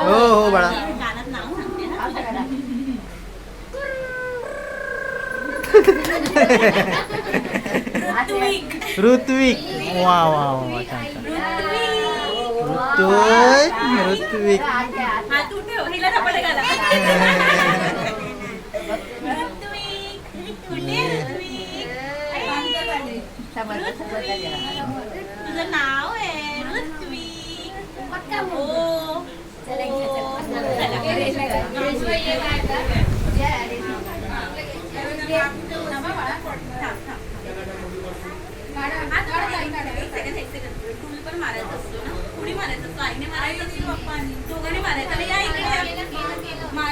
हो बाळा. ऋत्विक. वा वा वा छान छान. ऋत्विक. तुझं नाव आहे ऋत्विक. टूल पण मारायचं असतो ना, उडी मारायचं असतो, आईने मारायचं असतो.